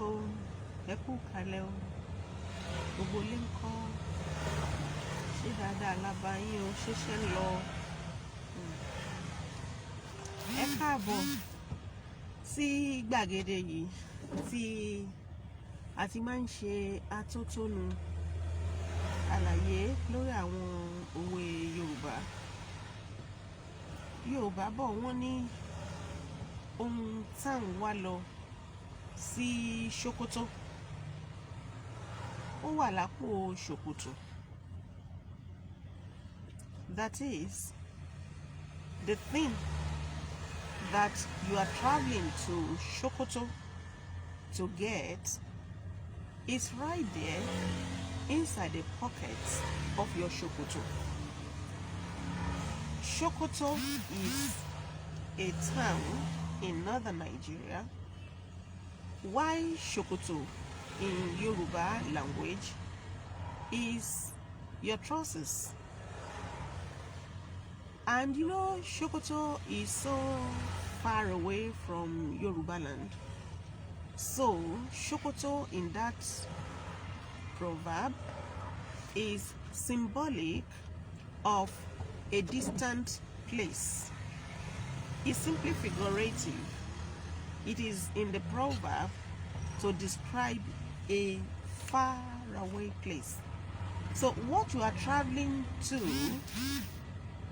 o, ẹ kú kalẹ̀ o, gbogbo ilé ńkọ́, ṣé dáadáa la bá yín o, ṣéṣẹ́ ń lọ. Ẹ káàbọ̀ sí gbàgede yìí tí a ti máa ń ṣe atótónu àlàyé lórí àwọn òwe Yorùbá. Yorùbá bọ̀ wọ́n ní ohun tá ń wá lọ sí Ṣòkòtò ó wà lápò Ṣòkòtò. That is, the thing that you are traveling to Ṣòkòtò to get is right there inside the pockets of your Ṣòkòtò. Ṣòkòtò is a town in northern Nigeria, while Ṣòkòtò in Yoruba language is your trousers. And you know, Ṣòkòtò is so far away from Yoruba land. So Ṣòkòtò in that proverb is symbolic of a distant place. It's simply figurative. It is in the proverb to describe a far away place. So what you are traveling to,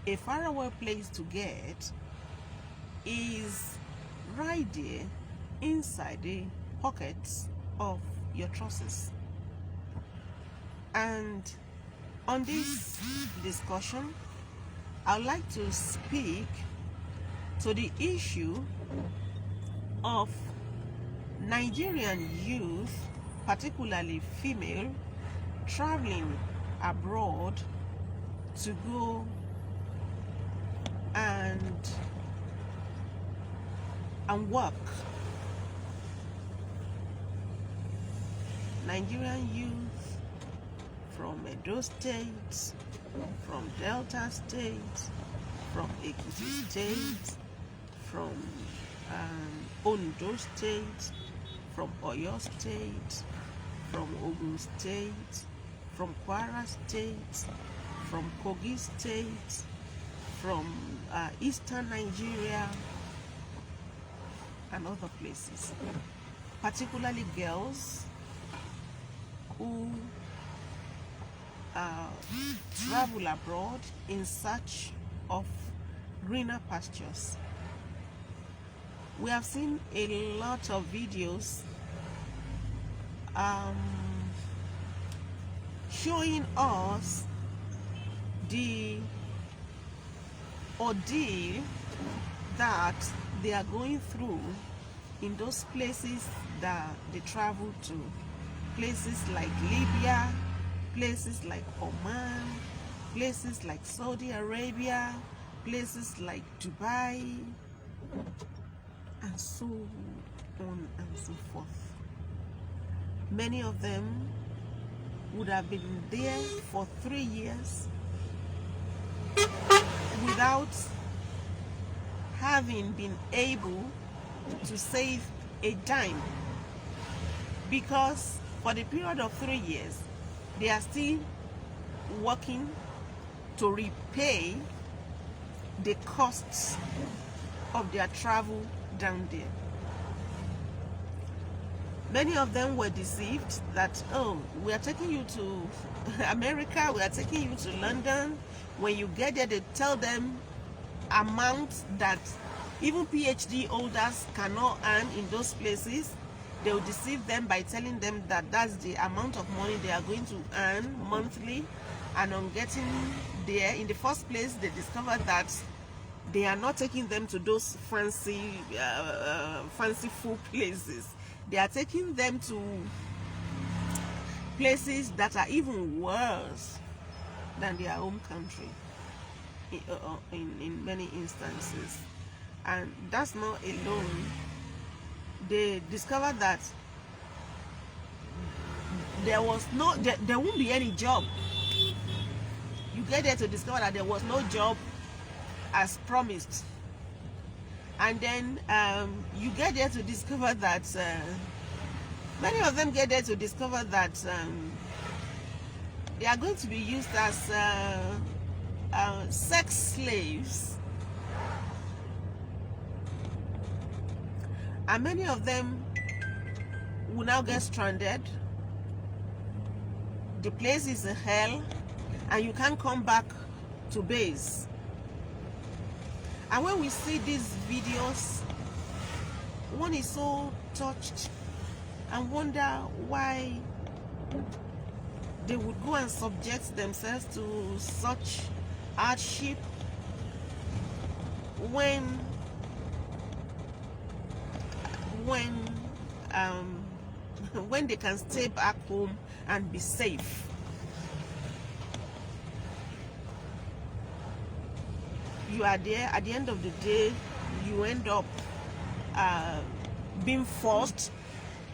a faraway place to get, is right there inside the pockets of your trousers. And on this discussion, I'd like to speak to the issue of Nigerian youth, particularly female, traveling abroad to go and work. Nigerian youth from Edo State, from Delta State, from Ekiti State, from Ondo State, from Oyo State, from Ohun State, from Kwara State, from Kogi State, from Eastern Nigeria, and other places, particularly girls who travel abroad in search of greener pastures. We have seen a lot of videos showing us the ordeal that they are going through in those places that they travel to. Places like Libya, places like Oman, places like Saudi Arabia, places like Dubai, and so on and so forth. Many of them would have been there for 3 years without having been able to save a dime, because for the period of 3 years they are still working to repay the costs of their travel down there. Many of them were deceived that, oh, we are taking you to America, we are taking you to London. When you get there, they tell them amounts that even PhD holders cannot earn in those places. They will deceive them by telling them that that's the amount of money they are going to earn monthly. And on getting there, in the first place, they discover that they are not taking them to those fanciful places. They are taking them to places that are even worse than their home country in many instances. And that's not alone. They discovered that there won't be any job. You get there to discover that there was no job as promised. And then you get there to discover that Many of them get there to discover that they are going to be used as sex slaves. And many of them will now get stranded. The place is a hell, and you can't come back to base. And when we see these videos, one is so touched and wonder why they would go and subject themselves to such hardship when they can stay back home and be safe. You are there, at the end of the day, you end up being forced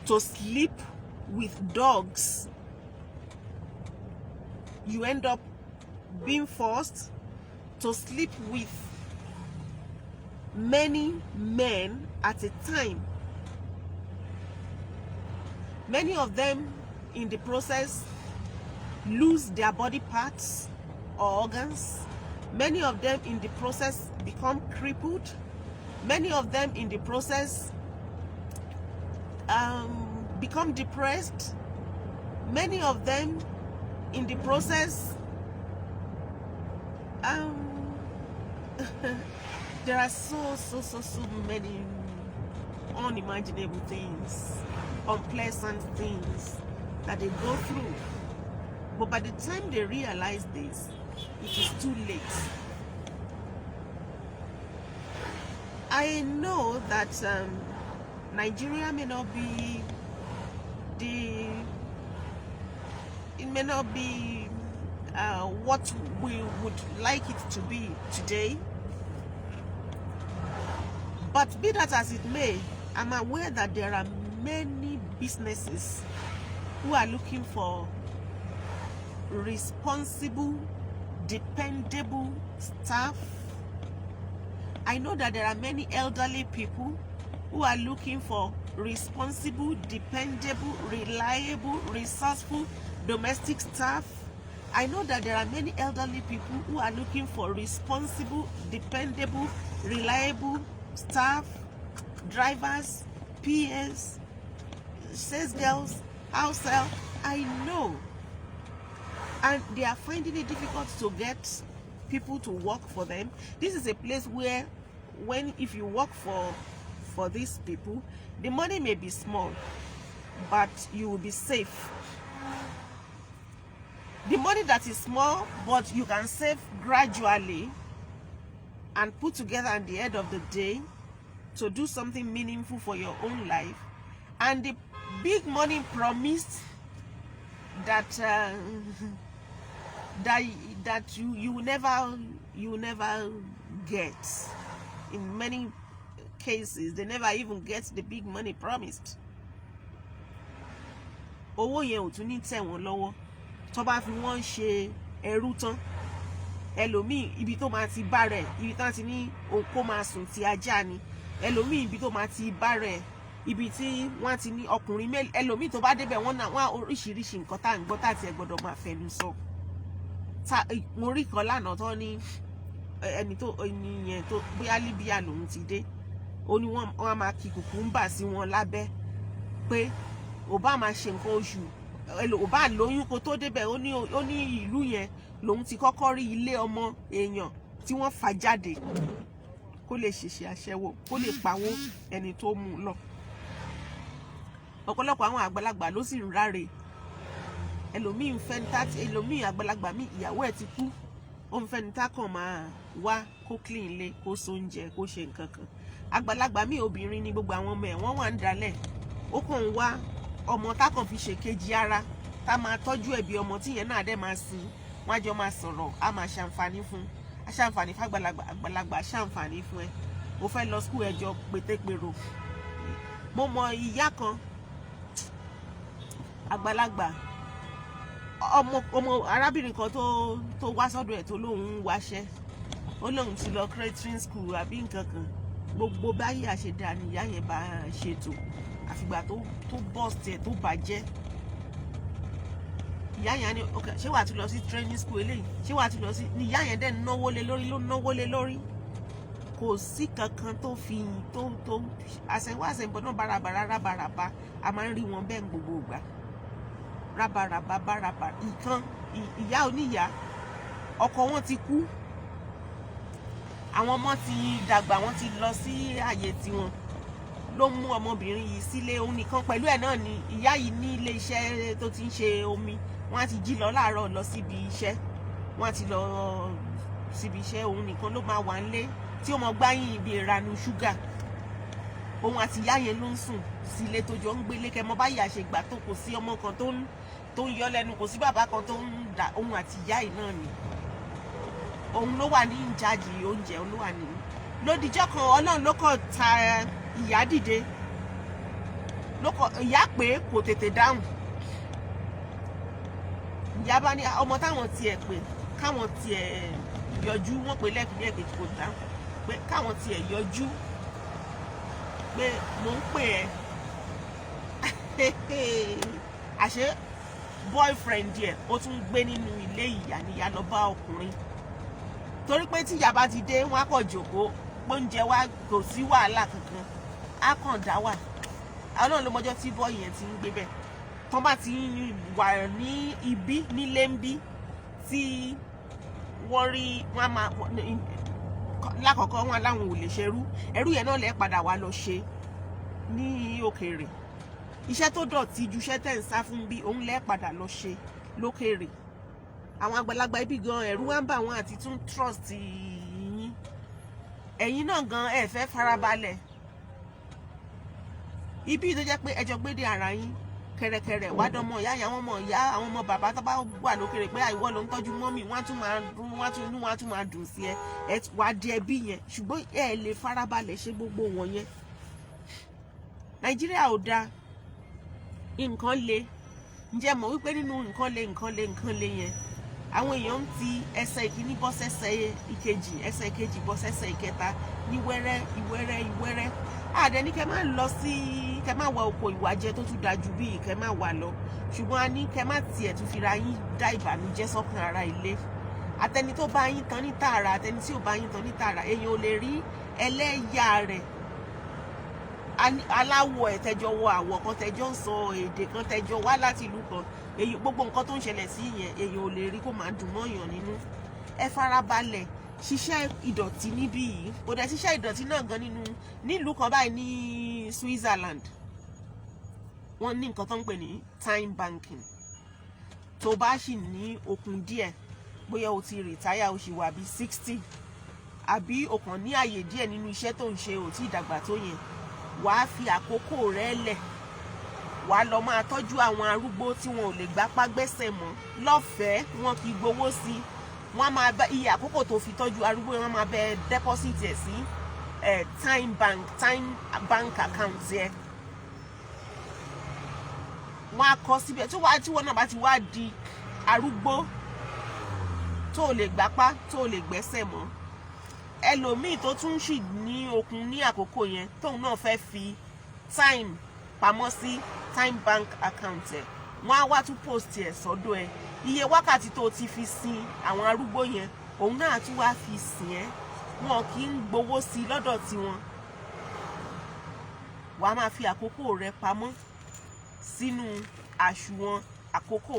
to sleep with dogs. You end up being forced to sleep with many men at a time. Many of them in the process lose their body parts or organs. Many of them in the process become crippled. Many of them in the process become depressed. Many of them in the process there are so many unimaginable things, unpleasant things that they go through. But by the time they realize this, it is too late. I know that Nigeria may not be what we would like it to be today. But be that as it may, I'm aware that there are many businesses who are looking for responsible, dependable staff. I know that there are many elderly people who are looking for responsible, dependable, reliable, resourceful domestic staff. I know that there are many elderly people who are looking for responsible, dependable, reliable staff, drivers, PAs, sales girls, house help. I know. And they are finding it difficult to get people to work for them. This is a place where if you work for these people, the money may be small, but you will be safe. The money that is small, but you can save gradually and put together at the end of the day to do something meaningful for your own life. And the big money promised that that you never get. In many cases, they never even get the big money promised. Owó yẹn ò tún ní tẹ̀ wọ́n lọ́wọ́. Tó bá fi wọ́n ṣe ẹrú tán, ẹlòmíì ibi tó máa ti bá rẹ̀, ibi tán ti ní okó máa sùn ti ajá ni. Ẹlòmíì ibi tó máa ti bá rẹ̀, ibi tí wọ́n ti ní ọkùnrin mélòó. Ẹlòmíì tó bá débẹ̀ wọ́n oríṣiríṣi nǹkan tá à ń gbọ́ tá àti ẹ̀ gbọ́dọ̀ máa fẹnu sọ. Mo rí kan lánàá tó ní ẹnìyẹn tó bóyá Libya lòun ti dé. Ó ní wọ́n máa kí kùkùmbà sí wọn lábẹ́ pé ò bá máa ṣe nǹkan oṣù, ò bá lóyún kó tó débẹ̀. Ó ní ìlú yẹn lòun ti kọ́kọ́ rí ilé ọmọ èèyàn tí wọ́n fà jáde kó lè ṣèṣe aṣẹ́wó, kó lè pawó ẹni tó mú lọ. Ọ̀pọ̀lọpọ̀ àwọn àgbàlagbà ló sì ń ráre. Ẹlòmíì ń fẹ́ níta, ẹlòmíì àgbàlagbà mi ìyàwó ẹ̀ ti kú, ó ń fẹ́ níta kàn máa wá kó clean ilé, kó so oúnjẹ, kó ṣe nǹkan kan. Àgbàlagbà mi obìnrin ni gbogbo àwọn ọmọ ẹ̀ wọ́n wà ń dalẹ̀. Ó kàn ń wá ọmọ tá kàn fi ṣe kejì ara, tá máa tọ́jú ẹbí ọmọ tí yẹn náà dẹ̀ máa sin. Wọ́n á jọ máa sọ̀rọ̀, á máa ṣàǹfààní fún, aṣàǹfààní fàgbàlagbà, àgbàlagbà ṣàǹfààní fún ẹ. Ó fẹ́ lọ school ẹjọ́ pétépèrò. Mo mọ ìyá kan àgbàlagbà, ọmọ arábìnrin kan tó wá sọ́dọ̀ ẹ̀ tó lóun ń wáṣẹ́. Ó lóun ti lọ catering school àbí nǹkan kan. gbogbo báyìí àṣedà ni ìyá yẹn bá ṣètò àfìgbà tó bọ́ọ̀sì ẹ̀ tó bàjẹ́. Ìyá yẹn ni ok ṣé wàá ti lọ sí training school eléyìí, ṣé wàá ti lọ sí, ni ìyá yẹn dẹ̀ náwó lé lórí, ló náwó lé lórí. Kò sí kankan tó fi tó àṣẹwá àṣẹbọ náà bárabàrà a máa ń rí wọn bẹ́ẹ̀ gbogbo ìgbà. Rábàràbà bárabà ìkan ìyá oníyà ọkọ wọn ti kú, àwọn ọmọ ti dàgbà, wọn ti lọ sí àyè tiwọn, ló mú ọmọbìnrin yìí sílé. Òun nìkan pẹ̀lú ẹ̀ náà ni ìyá yìí ní ilé iṣẹ́ tó ti ń ṣe omi. Wọ́n á ti jí lọ láàárọ̀ lọ síbi iṣẹ́, wọ́n á ti lọ síbi iṣẹ́. Òun nìkan ló máa wà nílé tí ó mọ gbáyìn ibi ìranu ṣúgà. Òun àti ìyá yẹn ló ń sùn sílé tó jọ ń gbélé. Kẹmọ báyìí àṣegbà tó kò sí ọmọ kan tó ń yọ lẹ́nu, kò sí bàbá kan tó ń dà. Òun àti ìyá yìí náà ni òun ló wà ní ìjáde oúnjẹ, òun ló wà ní. Lódìjọ́ kan Ọlọ́run ló kọ̀ ta ìyá dìde, ìyá pé kò tètè dáhùn. Ìyá bá ní ọmọ táwọn tiẹ̀ pé káwọn tiẹ̀ yọjú, wọ́n pè lẹ́kìnní ẹ̀kejì kò dáhùn, pé káwọn tiẹ̀ yọjú, pé mò ń pè ẹ́. Àṣé boyfriend ẹ̀ ó tún gbé nínú ilé ìyá ni ìyá lọ bá ọkùnrin. Torí pé tí ìyá bá ti dé wọn á kọ̀ jókòó, oúnjẹ wa kò sí wàhálà kankan, á kàn dá wà. Ọlọ́run ló mọjọ́ tí bọ́ọ̀yì yẹn ti ń gbé bẹ́ẹ̀. Tán bá ti wà ní ibi nílé ń bí tí wọ́n rí wọn máa lákọ̀ọ́kọ́ wọn láwọn ò lè ṣerú, ẹrú yẹn náà lẹ́ padà wá lọ ṣe ní òkèèrè. Iṣẹ́ tó dọ̀tí ju iṣẹ́ tẹ̀ ń sá fún bí òun lẹ́ padà lọ ṣe lókèèrè. Àwọn àgbàlagbà ibi gan ẹ̀rù wá ń bà wọ́n àti tún trust yín. Ẹ̀yin náà gan ẹ fẹ́ farabalẹ̀. Ibi tó jẹ́ pé ẹjọ́ gbédè ara yín kẹrẹkẹrẹ wá dánmọ̀ ìyá àwọn ọmọ ìyá àwọn ọmọ bàbá tó bá wà lókèrè pé àìwọ́ ló ń tọ́jú mọ́mì, wọ́n á tún máa dùn sí ẹ wá di ẹbí yẹn. Ṣùgbọ́n ẹ lè farabalẹ̀ ṣe gbogbo wọn yẹn. Nàìjíríà ò dáa, nǹkan le. Ǹjẹ́ mọ̀ wípé nínú nǹkan le yẹn àwọn èèyàn ń ti ẹsẹ̀ ìkíní bọ́ sẹ́sẹ̀ ìkejì, ẹsẹ̀ ìkejì bọ́ sẹ́sẹ̀ ìkẹta ní ìwẹ́rẹ́. Àdẹ ní kẹ́ máa lọ sí kẹ́ máa wá oko ìwà jẹ tó tún dájú bí kẹ́ máa wà lọ. Ṣùgbọ́n a ní kẹ́ má tiẹ̀ tún fira yín dá ìbànújẹ́ sọ́kàn ara ilé. Àtẹni tó bá yín tán ní tààrà, àtẹni tí ò bá yín tán ní tààrà, èèyàn ò lè rí ẹlẹ́yà rẹ̀. Aláwọ̀ ẹ̀ tẹjọ wọ àwọ̀ kan, tẹjọ ń sọ èdè kan, tẹjọ wá láti ìlú kan. Èyí gbogbo nǹkan tó ń ṣẹlẹ̀ sí yẹn èèyàn ò lè rí kó máa dùn mọ́yàn nínú. Ẹ farabalẹ̀ ṣiṣẹ́ ìdọ̀tí níbí yìí. Kò dẹ̀ ṣiṣẹ́ ìdọ̀tí náà gan nílùú kan báyìí ní Switzerland. Wọ́n ní nǹkan tó ń pè ní time banking. Tó bá sì ní okun díẹ̀, bóyá o ti rìtáyà o sì wà bí 60, àbí o kàn ní àyè díẹ̀ nínú iṣẹ́ tó ń ṣe ò tí ìdàgbà tó yẹn, wàá fi àkókò rẹ lẹ̀. Wàá lọ máa tọ́jú àwọn arúgbó tí wọn ò lè gbápá gbẹ́sẹ̀ mọ́ lọ́fẹ̀ẹ́, wọn kì í gbowó sí. Wọ́n máa bá iye àkókò tó fi tọ́jú arúgbó yẹn, wọ́n máa bẹ deposit ẹ̀ sí time bank account yẹn. Wọ́n á kọ síbẹ̀ tí wọ́n náà bá ti wá di arúgbó tó lè gbápá tó lè gbẹ́sẹ̀ mọ́. Ẹlòmíì tó tún sì ní okun ní àkókò yẹn tóun náà fẹ́ fi time pamọ́ sí time bank account ẹ̀, wọ́n á wá tún post ẹ̀ sọ́dọ̀ ẹ̀. Iye wákàtí tó ti fi sin àwọn arúgbó yẹn òun náà tún wá fi sìn ẹ́. Wọn kì í gbowó sí lọ́dọ̀ tiwọn. Wàá máa fi àkókò rẹ pamọ́ sínú àsùnwọ̀n àkókò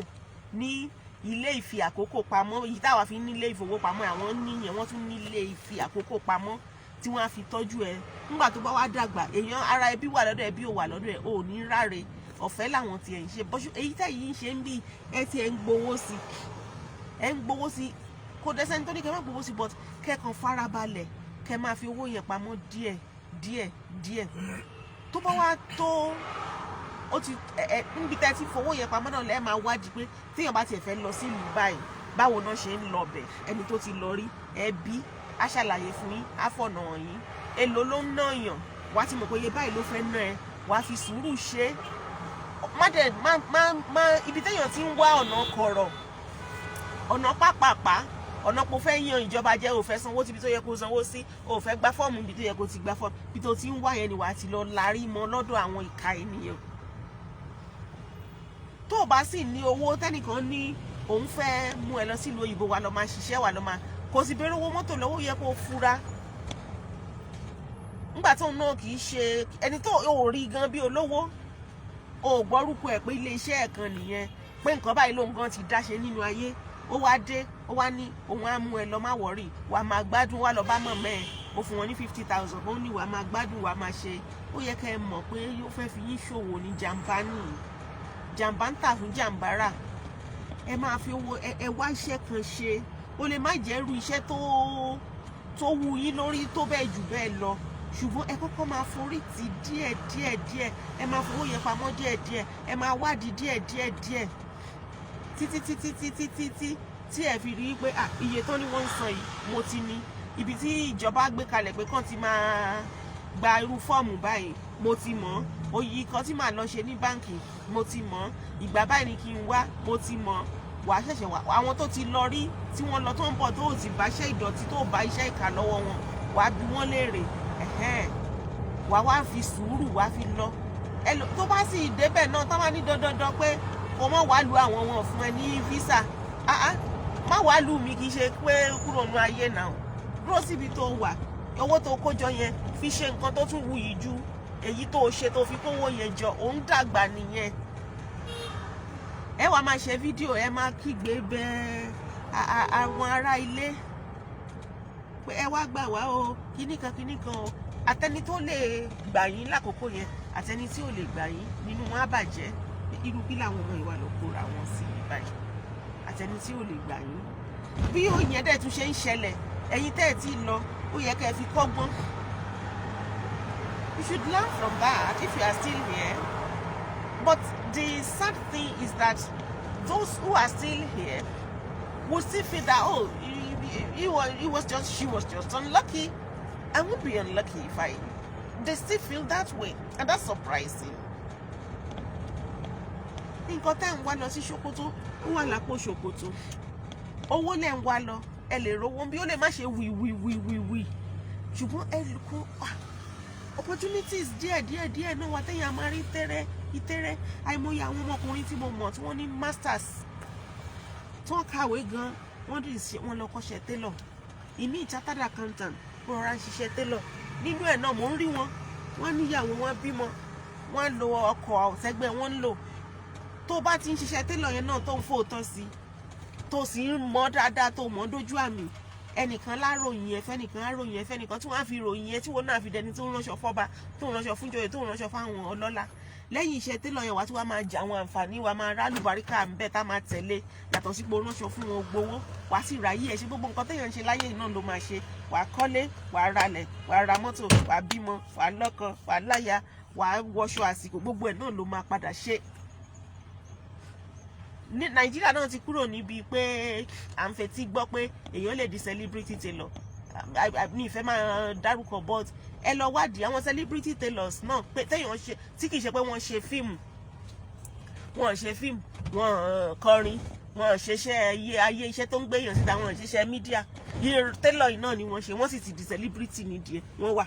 ní ilé ìfi àkókò pamọ́. Èyí táwa fi nílé ìfowópamọ́, àwọn níyẹn wọ́n tún nílé ìfi àkókò pamọ́ tí wọ́n á fi tọ́jú ẹ. Nígbà tó bá wá dàgbà, èèyàn ara ẹbí wà lọ́dọ̀ ẹbí ò wà lọ́dọ̀ ẹ, ò ní ráre. Ọ̀fẹ́ làwọn tiẹ̀ ń ṣe. Bọ́ṣù èyí tẹ̀yìn ń ṣe ń bí ẹ ti ẹ̀ ń gbowó sí. Ẹ ń gbowó sí. Kò dẹ́sẹ̀ nítorí kẹ́ máa gbowó sí, but kẹ́kàn farabalẹ̀ kẹ́ máa fi owó yẹn pamọ́ díẹ̀. Tó bá wá tó ó ti níbi tẹ́ ti fowó yẹn pamọ́ náà lẹ́ẹ̀ máa wádìí pé téèyàn bá tiẹ̀ fẹ́ lọ sí ìlú báyìí, báwo náà ṣe ń lọ bẹ̀. Ẹni tó ti lọ rí ẹbí á ṣàlàyé fún yín, á fọ̀nà hàn yín. Èló ló ń náyàn, wàá ti mọ̀ pé iye báyìí ló fẹ́ ná ẹ, wàá fi sùúrù ṣe. Ibi téèyàn ti ń wá ọ̀nà kọ̀rọ̀, ọ̀nà pápápá, ọ̀nà pò fẹ́ yan ìjọba jẹ́ ò fẹ́ sanwó síbi tó yẹ kó sanwó sí, ò fẹ́ gba fọ́ọ̀mù ibi tó yẹ kó ti gba fọ́ọ̀mù, ibi tó ti ń wá yẹn ni wàá ti lọ larí mọ́ lọ́dọ̀ àwọn ìka ènìyàn. tó o bá sì ní owó tẹ́nìkan ní òun fẹ́ mú ẹ lọ sílùú òyìnbó wa lọ máa ṣiṣẹ́ wa lọ máa kò sì bẹ̀rẹ̀ owó mọ́tò lọ́wọ́ yẹ kó fura. nígbà tó náà kì í ṣe ẹni tó ò rí gan bí olówó, o gbọ́rúkọ ẹ̀ pé ilé iṣẹ́ ẹ̀ kan nìyẹn, pé nǹkan báyìí lóun gan ti dáṣe nínú ayé, ó wá dé ó wá ní òun á mú ẹ lọ má wọ̀rì, wà á máa gbádùn, wà lọ bá mọ̀mọ́ ẹ̀, mo fún wọn ní 50,000, ó ní wà á máa gbádùn, wà á máa ṣe. ó yẹ kẹ́ ẹ mọ̀ pé yóò fẹ́ fi yín ṣòwò ní jàǹbá nìyí, jàǹbá ń tà fún jàǹbá rà. ẹ máa fi owó ẹ wá iṣẹ́ kan ṣe, ó lè má jẹ́ irú iṣẹ́ tó wù yín lórí tó bẹ́ẹ̀ jù bẹ́ẹ̀ lọ, ṣùgbọ́n ẹ kọ́kọ́ máa forí tì díẹ̀, ẹ máa fowó yẹn pamọ́ díẹ̀, ẹ máa wádìí díẹ̀ títí tí ẹ fi rí pé iye tó ní wọ́n ń san yìí mo ti ní, ibi tí ìjọba gbé kalẹ̀ pé kàn ti máa gba irú fọ́ọ̀mù báyìí mo ti mọ̀, òyì kan tí màá lọ ṣe ní báǹkì mo ti mọ̀, ìgbà báyìí ni kí n wá mo ti mọ̀. wàá ṣẹ̀ṣẹ̀ wá àwọn tó ti lọ rí tí wọ́n lọ tó ń bọ̀ tó ti bá iṣẹ́ ìdọ̀tí tó bá iṣẹ́ ìkà lọ́wọ́ wọn, wàá bi wọ́n léèrè, wàá wá fi sùúrù wàá fi lọ. tó bá sì débẹ̀ náà tó bá ní dandan pé kò mọ̀ wá lu àwọn wọn fún ẹ ní físà, má wá lù mí, kì í ṣe pé kúrò ní ayé náà, dúró síbi tó wà, owó tó kójọ yẹn fi ṣe nǹkan tó tún wuyì ju èyí tó ṣe tó fi kówó yẹn jọ, òun dàgbà nìyẹn. ẹ wàá máa ṣe fídíò, ẹ máa kígbe bẹ́ẹ̀ àwọn ará ilé pé ẹ wá gbà wá o, kíníkan o, àtẹni tó lè gbà yín lákòókò yẹn àtẹni tí ò lè gbà yín nínú wọn á bàjẹ́. irú kí làwọn ọmọ ìwà lọ kóra wọn sí báyìí, àtẹni tí ò lè gbà yín. bí òyìn dẹ̀ tún ṣe ń ṣẹlẹ̀, ẹ̀yin tẹ́ ẹ̀ tí ì lọ ó yẹ kẹ́ ẹ fi kọ́gbọ́n. You should learn from that if you are still here. But the sad thing is that those who are still here will still feel that she was just unlucky. I won't be unlucky if they still feel that way, and that's surprising. nǹkan tẹ́ ń wá lọ sí Ṣòkòtò ó wà lápò Ṣòkòtò, owó lẹ́ ń wá lọ, ẹ lè rówó bí ó lè má ṣe wì ṣùgbọ́n ẹ lè kó opportunities díẹ̀ náà wà tẹ́yìn àmárí ìtẹ́rẹ́. àìmọye àwọn ọmọkùnrin tí mo mọ̀ tí wọ́n ní masters tí wọ́n kàwé gan, wọ́n lọ kọ́ṣẹ́ télọ̀, ìmí chartered accountant wọ́n rọra ń ṣiṣẹ́ télọ̀. nínú ẹ̀ náà mò ń rí wọ́n níyàwó, wọ́n bímọ, wọ́n lo ọkọ̀ ọ̀sẹ́gbẹ́ wọ́n ń lò. tó bá ti ń ṣiṣẹ́ télọ̀ yẹn náà tó ń fòótọ́ sí, tó sì ń mọ̀ dáadáa, tó mọ̀ dójú àmì, ẹnìkan láròyìn ẹ fẹ́nìkan láròyìn ẹ fẹ́nìkan tí wọ́n á fi ròyìn ẹ tí wọ́n náà fi dẹni tó ń ránṣọ fọ́ba, tó ń ránṣọ fún joyè, tó ń ránṣọ fáwọn ọlọ́lá. lẹ́yìn iṣẹ́ télọ̀ yẹn wá tí wàá máa jẹ àwọn àǹfààní, wàá máa rálù baríkà ń bẹ̀ tá máa tẹ̀lé, yàtọ̀ sí pé ránṣọ fún wọn gbowó, wàá sì ráyè ẹ ṣe gbogbo nǹkan téèyàn ń ṣe láyé náà ló máa ṣe. wàá kọ́lé, wàá ralẹ̀, wàá ra mọ́tò, wàá bímọ, wàá lọ́kọ, wàá láya, wàá wọṣọ àsìkò, gbogbo ẹ̀ náà ló máa padà ṣe. ní Nàìjíríà náà ti kúrò níbi pé à ń fetí gbọ́ pé èèyàn lè di celebrity tailor. mi ìfẹ́ máa dárúkọ, but ẹ lọ wádìí àwọn celebrity tailors náà pé téèyàn ṣe tí kì í ṣe pé wọ́n ṣe fíìmù, wọ́n kọrin, wọ́n ṣeṣẹ́ ayé iṣẹ́ tó ń gbéyàn síta, wọ́n ṣiṣẹ́ mídíà. tailor yìí náà ni wọ́n ṣe, wọ́n sì ti di celebrity nídìí ẹ̀, wọ́n wà.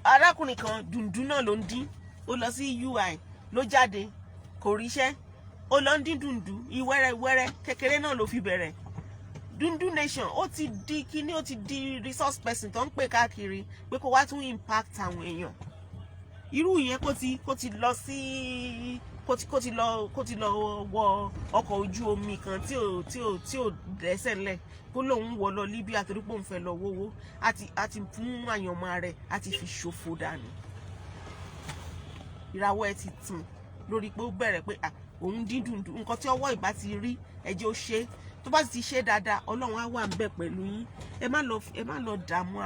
arákùnrin kan dùndún náà ló ń dín, ó lọ sí UI ló jáde, kò ríṣẹ́, ó lọ ń dín dùndún ìwẹ́rẹ́ kékeré náà ló fi bẹ̀rẹ̀. Dundun nation ó ti di kíní, ó ti di resource person tó ń pè káàkiri pé kó wá tún impact àwọn èèyàn. irú yẹn kó ti lọ wọ ọkọ̀ ojú omi kan tí ò dẹ́sẹ̀ ńlẹ̀, kó lóun wọ lọ Libya torí pé òun fẹ́ lọ wówó, àti fún àyànmọ́ rẹ̀ àti fi ṣòfò dànù. ìràwọ̀ ẹ ti tàn lórí pé ó bẹ̀rẹ̀ pé òun dín dùndùn, nǹkan tí ọwọ́ ìbá ti rí ẹjẹ́ ó ṣe, tó bá ti ṣe dáadáa Ọlọ́run á wà ń bẹ̀ pẹ̀lú yín. ẹ má lọ dààmú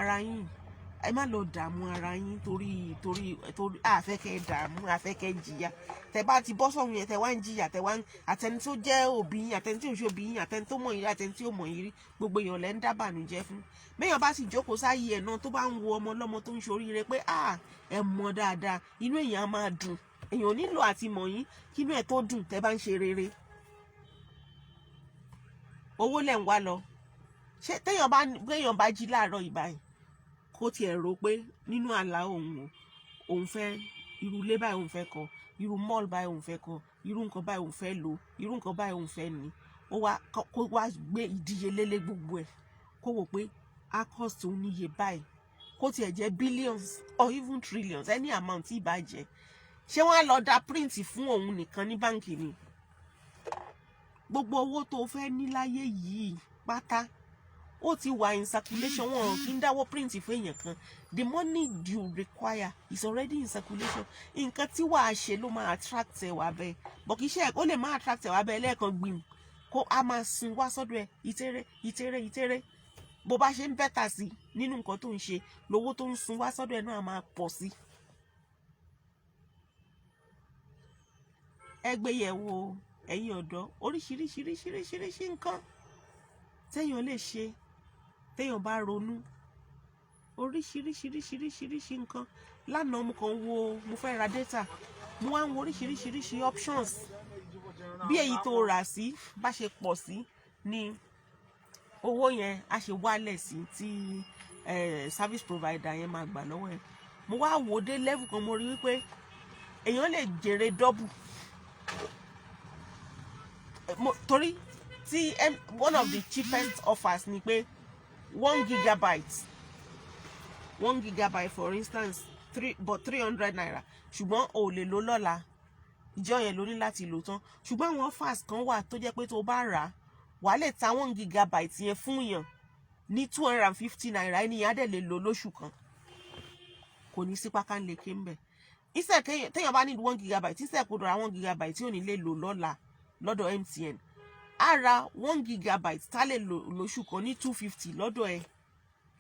ara yín, torí àfẹ́kẹ́ dààmú, àfẹ́kẹ́ jìyà. tẹ bá ti bọ́ sọ̀run yẹn tẹ wá ń jìyà, tẹ wá ń àtẹni tó jẹ́ òbí yín, àtẹni tí ò ṣe òbí yín, àtẹni tó mọ̀ yín, àtẹni tí ò mọ̀ yín rí, gbogbo èèyàn lẹ́ ń dábànújẹ́ fún. béèyàn bá sì jókòó sáyé ẹ̀ náà tó bá ń wo ọmọ ọlọ́mọ tó ń ṣoríire pé ẹ mọ̀ dáadáa, inú èèyàn á máa dùn. èèyàn nílò àti mọ̀ yín kí inú ẹ̀ tó dùn tẹ bá ń ṣe rere. owó lẹ̀ ń wá lọ. Ṣé téèyàn bá jí láàárọ̀ ìbáyìí kó tiẹ̀ rò pé nínú àlá òun fẹ́ irú ilé báyìí òun fẹ́ kọ́, irú mall báyìí òun fẹ́ kọ́, irú nǹkan báyìí òun fẹ́ lò, irú nǹkan báyìí òun fẹ́ ní, kó wá gbé ìdíyelé lé gbogbo ẹ̀, kó wò pé á cost òun níye báyìí, kó tiẹ̀ jẹ́ billions or even trillions, any amount tí ìbá jẹ́. Ṣé wọ́n á lọ da print fún òun nìkan ní báǹkì ni? Gbogbo owó tó fẹ́ ní láyé yìí pátá ó ti wà in circulation, wọn kì í dáwọ́ print fún èèyàn kan. The money you require is already in circulation. Nǹkan tí wàá ṣe ló máa attract ẹ wá bẹ́ẹ̀, bọ̀ kì í ṣe ó lè máa attract ẹ wá bẹ́ẹ̀ lẹ́ẹ̀kan gbìm kó a máa sun wá sọ́dọ̀ ẹ ìtẹ́rẹ́. Bó bá ṣe ń bẹ́tà sí nínú nǹkan tó ń ṣe, lówó tó ń sun wá sọ́dọ̀ ẹ náà máa pọ̀ sí. Ẹ gbé yẹ̀ wò ẹ̀yin ọ̀dọ́, oríṣiríṣi nǹkan téèyàn lè ṣe téèyàn bá ronú, oríṣiríṣi nǹkan. Lánàá mo fẹ́ ra data, mo wá ń wo oríṣiríṣi options. Bí èyí tó rà sí bá ṣe pọ̀ sí ni owó yẹn á ṣe wálẹ̀ sí tí service provider yẹn máa gbà lọ́wọ́ ẹ̀. Mo wá wò dé level kan, mo rí wípé èèyàn lè jèrè double. Torí tí one of the cheapest offers ni pé 1 gigabyte for instance 300 naira, ṣùgbọ́n o lè lò lọ́la, ìjọ yẹn ló ní láti lò tán. Ṣùgbọ́n àwọn offers kan wà tó jẹ́ pé tó bá rà wà lè ta 1 gigabyte yẹn fún yàn ní 250 naira, ẹni yẹn á dẹ̀ lè lò lóṣù kan, kò ní sí pákánleke ń bẹ̀. Instead téèyàn bá need 1 gigabyte, instead kó ra 1 gigabyte tí ò ní lè lò lọ́la lọ́dọ̀ MTN, á ra 1 gigabyte tá lè lò lóṣù kan ní 250 lọ́dọ̀ ẹ̀.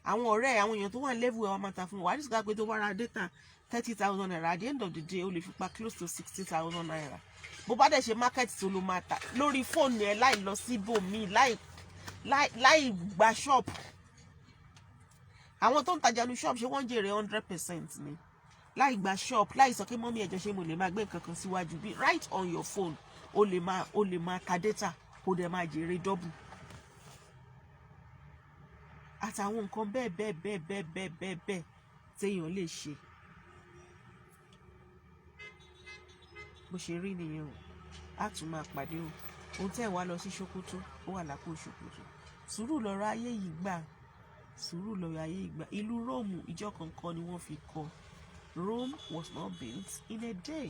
Àwọn ọ̀rẹ́ àwọn èèyàn tó wà ní level ẹ̀ wá máa ta fún wa. Àdìsíkà pé tó bá ra data 30,000 naira, at the end of the day o lè fi pa close to 60,000 naira. Bó bá dẹ̀ ṣe market tó ló máa ta lórí fóònù ẹ̀ láì lọ síbòmíì, láì gba shop. Àwọn tó ń tajà ní shop ṣé wọ́n jèrè 100% ni? Láì gba shop, láì sọ pé mọ́mí ẹ̀jọ̀ ṣé mo lè máa gbé nǹkan kan síwájú bí right on your phone o lè máa ta data kó dẹ̀ máa jèrè double. Àtàwọn nǹkan bẹ́ẹ̀ téèyàn lè ṣe. Bó ṣe rí nìyẹn o, á tún máa pàdé o. Ohun tẹ́ ẹ̀ wá lọ sí Ṣòkòtò ó wà lápò Ṣòkòtò. Sùúrù lọ̀rọ̀ ayé yìí gbà, sùúrù lọ̀rọ̀ ayé yìí gbà. Ìlú Róòmù ìjọ kankan ni wọ́n fi kọ́. Rome was not built in a day.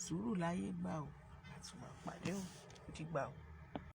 Sùúrù láyé gbà o, á tún máa pàdé o, ó ti gbà o.